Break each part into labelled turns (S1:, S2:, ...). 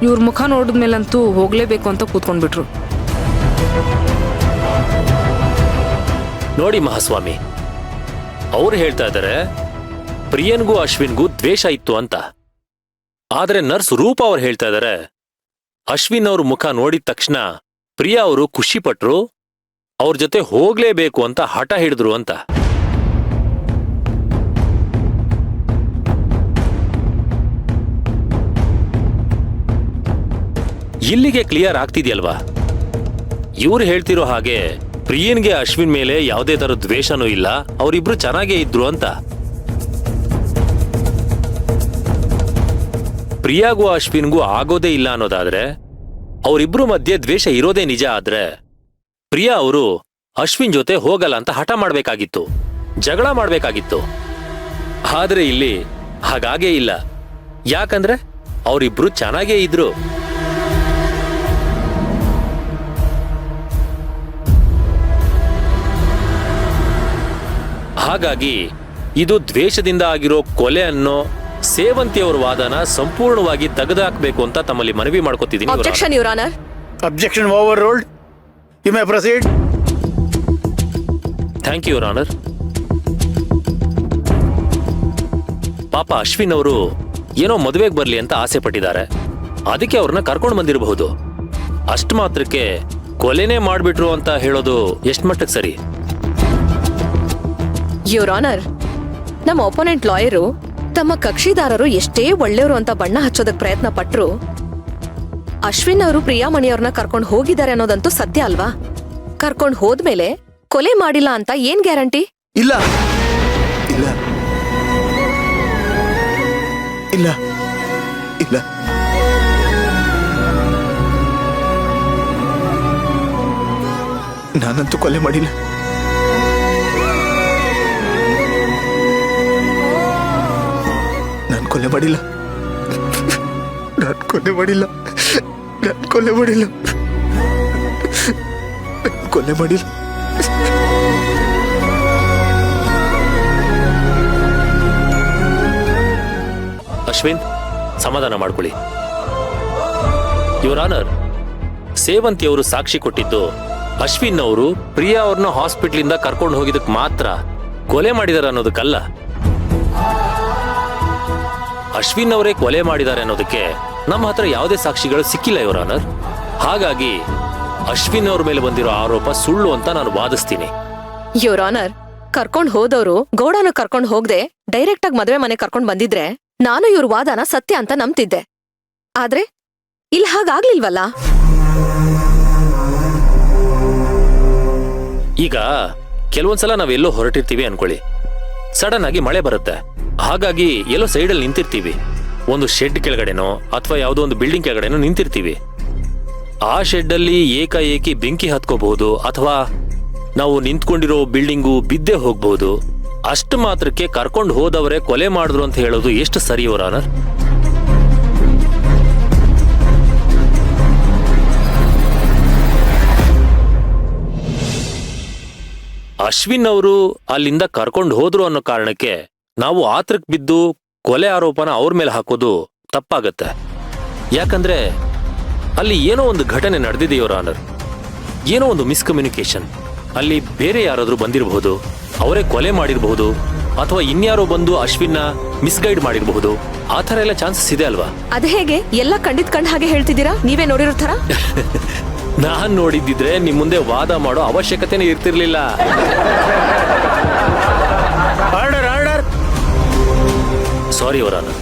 S1: ಇವ್ರ ಮುಖ ನೋಡಿದ್ಮೇಲಂತೂ ಹೋಗ್ಲೇಬೇಕು ಅಂತ ಕೂತ್ಕೊಂಡ್ಬಿಟ್ರು.
S2: ನೋಡಿ ಮಹಾಸ್ವಾಮಿ, ಅವ್ರು ಹೇಳ್ತಾ ಇದ್ದಾರೆ ಪ್ರಿಯನ್ಗೂ ಅಶ್ವಿನ್ಗೂ ದ್ವೇಷ ಇತ್ತು ಅಂತ. ಆದ್ರೆ ನರ್ಸ್ ರೂಪ ಅವ್ರು ಹೇಳ್ತಾ ಇದ್ದಾರೆ ಅಶ್ವಿನ್ ಅವ್ರ ಮುಖ ನೋಡಿದ ತಕ್ಷಣ ಪ್ರಿಯಾ ಅವರು ಖುಷಿ ಪಟ್ರು, ಅವ್ರ ಜೊತೆ ಹೋಗ್ಲೇಬೇಕು ಅಂತ ಹಠ ಹಿಡಿದ್ರು ಅಂತ. ಇಲ್ಲಿಗೆ ಕ್ಲಿಯರ್ ಆಗ್ತಿದ್ಯಲ್ವಾ? ಇವ್ರು ಹೇಳ್ತಿರೋ ಹಾಗೆ ಪ್ರಿಯನ್ಗೆ ಅಶ್ವಿನ್ ಮೇಲೆ ಯಾವುದೇ ತರ ದ್ವೇಷನೂ ಇಲ್ಲ, ಅವರಿಬ್ರು ಚೆನ್ನಾಗೇ ಇದ್ರು ಅಂತ. ಪ್ರಿಯಾಗೂ ಅಶ್ವಿನ್ಗೂ ಆಗೋದೇ ಇಲ್ಲ ಅನ್ನೋದಾದ್ರೆ, ಅವರಿಬ್ರು ಮಧ್ಯೆ ದ್ವೇಷ ಇರೋದೇ ನಿಜ ಆದ್ರೆ ಪ್ರಿಯಾ ಅವರು ಅಶ್ವಿನ್ ಜೊತೆ ಹೋಗಲ್ಲ ಅಂತ ಹಠ ಮಾಡ್ಬೇಕಾಗಿತ್ತು, ಜಗಳ ಮಾಡ್ಬೇಕಾಗಿತ್ತು. ಆದ್ರೆ ಇಲ್ಲಿ ಹಾಗಾಗೇ ಇಲ್ಲ. ಯಾಕಂದ್ರೆ ಅವರಿಬ್ರು ಚೆನ್ನಾಗೇ ಇದ್ರು. ಹಾಗಾಗಿ ಇದು ದ್ವೇಷದಿಂದ ಆಗಿರೋ ಕೊಲೆ ಅನ್ನೋ ಸೇವಂತಿಯವರ ವಾದನ ಸಂಪೂರ್ಣವಾಗಿ ತೆಗೆದುಹಾಕಬೇಕು ಅಂತ ತಮ್ಮಲ್ಲಿ ಮನವಿ ಮಾಡ್ಕೊತಿದ್ದೀನಿ.
S3: Objection your honour.
S4: Objection overruled. You may proceed.
S2: Thank you your honour. ಪಾಪ ಅಶ್ವಿನ್ ಅವರು ಏನೋ ಮದುವೆಗೆ ಬರ್ಲಿ ಅಂತ ಆಸೆ ಪಟ್ಟಿದ್ದಾರೆ, ಅದಕ್ಕೆ ಅವ್ರನ್ನ ಕರ್ಕೊಂಡು ಬಂದಿರಬಹುದು. ಅಷ್ಟು ಮಾತ್ರಕ್ಕೆ ಕೊಲೆನೇ ಮಾಡ್ಬಿಟ್ರು ಅಂತ ಹೇಳೋದು ಎಷ್ಟು ಮಟ್ಟಕ್ಕೆ ಸರಿ?
S3: ಯುವರ್ ಆನರ್, ನಮ್ಮ ಒಪೋನೆಂಟ್ ಲಾಯರು ತಮ್ಮ ಕಕ್ಷಿದಾರರು ಎಷ್ಟೇ ಒಳ್ಳೆಯವರು ಅಂತ ಬಣ್ಣ ಹಚ್ಚೋದಕ್ ಪ್ರಯತ್ನ ಪಟ್ರು, ಅಶ್ವಿನ್ ಅವರು ಪ್ರಿಯಾಮಣಿಯವ್ರನ್ನ ಕರ್ಕೊಂಡು ಹೋಗಿದ್ದಾರೆ ಅನ್ನೋದಂತೂ ಸತ್ಯ ಅಲ್ವಾ? ಕರ್ಕೊಂಡು ಹೋದ್ಮೇಲೆ ಕೊಲೆ ಮಾಡಿಲ್ಲ ಅಂತ ಏನ್ ಗ್ಯಾರಂಟಿ?
S4: ಇಲ್ಲ ಇಲ್ಲ ಇಲ್ಲ ಇಲ್ಲ. ನಾನಂತೂ ಕೊಲೆ ಮಾಡಿಲ್ಲ. ನಾನು ಕೊಲೆ ಮಾಡಿಲ್ಲ. ನಾನು ಕೊಲೆ ಮಾಡಿಲ್ಲ. ನಾನು ಕೊಲೆ ಮಾಡಿಲ್ಲ. ಕೊಲೆ ಮಾಡಿಲ್ಲ.
S2: ಅಶ್ವಿನ್, ಸಮಾಧಾನ ಮಾಡ್ಕೊಳ್ಳಿ. ಯುವರ್ ಆನರ್, ಸೇವಂತಿಯವರು ಸಾಕ್ಷಿ ಕೊಟ್ಟಿದ್ದು ಅಶ್ವಿನ್ ಅವರು ಪ್ರಿಯಾ ಅವ್ರನ್ನ ಹಾಸ್ಪಿಟ್ಲಿಂದ ಕರ್ಕೊಂಡು ಹೋಗಿದ್ದಕ್ಕೆ ಮಾತ್ರ, ಕೊಲೆ ಮಾಡಿದಾರೆ ಅನ್ನೋದಕ್ಕಲ್ಲ. ಅಶ್ವಿನ್ ಅವರೇ ಕೊಲೆ ಮಾಡಿದ್ದಾರೆ ಅನ್ನೋದಕ್ಕೆ ನಮ್ಮ ಹತ್ರ ಯಾವುದೇ ಸಾಕ್ಷಿಗಳು ಸಿಕ್ಕಿಲ್ಲ ಯುವರ್ ಆನರ್. ಹಾಗಾಗಿ ಅಶ್ವಿನ್ ಅವ್ರ ಮೇಲೆ ಬಂದಿರೋ ಆರೋಪ ಸುಳ್ಳು ಅಂತ ನಾನು ವಾದಿಸ್ತೀನಿ.
S3: ಯುವರ್ ಆನರ್, ಕರ್ಕೊಂಡ್ ಹೋದವರು ಗೌಡನ ಕರ್ಕೊಂಡ್ ಹೋಗದೆ ಡೈರೆಕ್ಟ್ ಆಗಿ ಮದುವೆ ಮನೆ ಕರ್ಕೊಂಡ್ ಬಂದಿದ್ರೆ ನಾನು ಇವ್ರ ವಾದನ ಸತ್ಯ ಅಂತ ನಂಬ್ತಿದ್ದೆ. ಆದ್ರೆ ಇಲ್ಲಿ ಹಾಗಾಗ್ಲಿಲ್ವಲ್ಲ.
S2: ಈಗ ಕೆಲವೊಂದ್ಸಲ ನಾವೆಲ್ಲೋ ಹೊರಟಿರ್ತೀವಿ ಅನ್ಕೊಳ್ಳಿ, ಸಡನ್ ಆಗಿ ಮಳೆ ಬರುತ್ತೆ. ಹಾಗಾಗಿ ಎಲ್ಲೋ ಸೈಡಲ್ಲಿ ನಿಂತಿರ್ತೀವಿ, ಒಂದು ಶೆಡ್ ಕೆಳಗಡೆನೋ ಅಥವಾ ಯಾವುದೋ ಒಂದು ಬಿಲ್ಡಿಂಗ್ ಕೆಳಗಡೆನೋ ನಿಂತಿರ್ತೀವಿ. ಆ ಶೆಡ್ಡಲ್ಲಿ ಏಕಾಏಕಿ ಬೆಂಕಿ ಹತ್ಕೋಬಹುದು, ಅಥವಾ ನಾವು ನಿಂತ್ಕೊಂಡಿರೋ ಬಿಲ್ಡಿಂಗು ಬಿದ್ದೇ ಹೋಗ್ಬಹುದು. ಅಷ್ಟು ಮಾತ್ರಕ್ಕೆ ಕರ್ಕೊಂಡು ಹೋದವರೇ ಕೊಲೆ ಮಾಡಿದ್ರು ಅಂತ ಹೇಳೋದು ಎಷ್ಟು ಸರಿ ಯುವರ್ ಆನರ್? ಅಶ್ವಿನ್ ಅವರು ಅಲ್ಲಿಂದ ಕರ್ಕೊಂಡು ಹೋದ್ರು ಅನ್ನೋ ಕಾರಣಕ್ಕೆ ನಾವು ಆತ್ರಕ್ಕೆ ಬಿದ್ದು ಕೊಲೆ ಆರೋಪನ ಅವ್ರ ಮೇಲೆ ಹಾಕೋದು ತಪ್ಪಾಗತ್ತೆ. ಯಾಕಂದ್ರೆ ಅಲ್ಲಿ ಏನೋ ಒಂದು ಘಟನೆ ನಡೆದಿದೆ ಯುವರ್ ಆನರ್, ಏನೋ ಒಂದು ಮಿಸ್ಕಮ್ಯುನಿಕೇಶನ್. ಅಲ್ಲಿ ಬೇರೆ ಯಾರಾದ್ರೂ ಬಂದಿರಬಹುದು, ಅವರೇ ಕೊಲೆ ಮಾಡಿರಬಹುದು, ಅಥವಾ ಇನ್ಯಾರೋ ಬಂದು ಅಶ್ವಿನ್ನ ಮಿಸ್ಗೈಡ್ ಮಾಡಿರಬಹುದು. ಆ ಥರ ಎಲ್ಲ ಚಾನ್ಸಸ್ ಇದೆ ಅಲ್ವಾ?
S3: ಅದ್ ಹೇಗೆ ಎಲ್ಲ ಕಂಡಿದ್ ಕಂಡ ಹಾಗೆ ಹೇಳ್ತಿದ್ದೀರಾ? ನೀವೇ ನೋಡಿರೋ ಥರ.
S2: ನಾನ್ ನೋಡಿದ್ದಿದ್ರೆ ನಿಮ್ ಮುಂದೆ ವಾದ ಮಾಡೋ ಅವಶ್ಯಕತೆನೇ ಇರ್ತಿರ್ಲಿಲ್ಲ.
S4: Order order.
S2: Sorry your honour.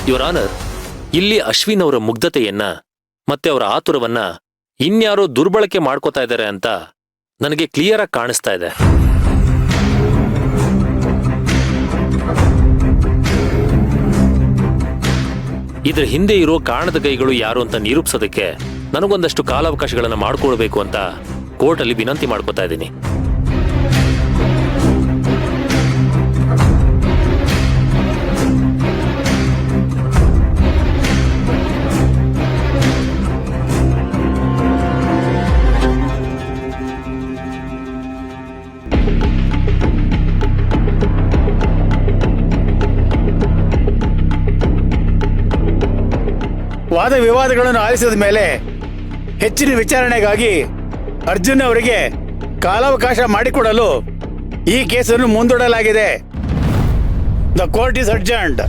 S2: Your honour, ಇಲ್ಲಿ ಅಶ್ವಿನ್ ಅವರ ಮುಗ್ಧತೆಯನ್ನ ಮತ್ತೆ ಅವರ ಆತುರವನ್ನ ಇನ್ಯಾರೋ ದುರ್ಬಳಕೆ ಮಾಡ್ಕೋತಾ ಇದ್ದಾರೆ ಅಂತ ನನಗೆ ಕ್ಲಿಯರ್ ಆಗಿ ಕಾಣಿಸ್ತಾ ಇದೆ. ಇದ್ರ ಹಿಂದೆ ಇರೋ ಕಾರಣದ ಕೈಗಳು ಯಾರು ಅಂತ ನಿರೂಪಿಸೋದಕ್ಕೆ ನನಗೊಂದಷ್ಟು ಕಾಲಾವಕಾಶಗಳನ್ನು ಮಾಡ್ಕೊಳ್ಬೇಕು ಅಂತ ಕೋರ್ಟಲ್ಲಿ ವಿನಂತಿ ಮಾಡ್ಕೋತಾ ಇದ್ದೀನಿ.
S5: ವಾದ ವಿವಾದಗಳನ್ನು ಆಲಿಸಿದ ಮೇಲೆ ಹೆಚ್ಚಿನ ವಿಚಾರಣೆಗಾಗಿ ಅರ್ಜುನ್ ಅವರಿಗೆ ಕಾಲಾವಕಾಶ ಮಾಡಿಕೊಡಲು ಈ ಕೇಸನ್ನು ಮುಂದೂಡಲಾಗಿದೆ. The court is ಅಡ್ಜರ್ನ್ಡ್.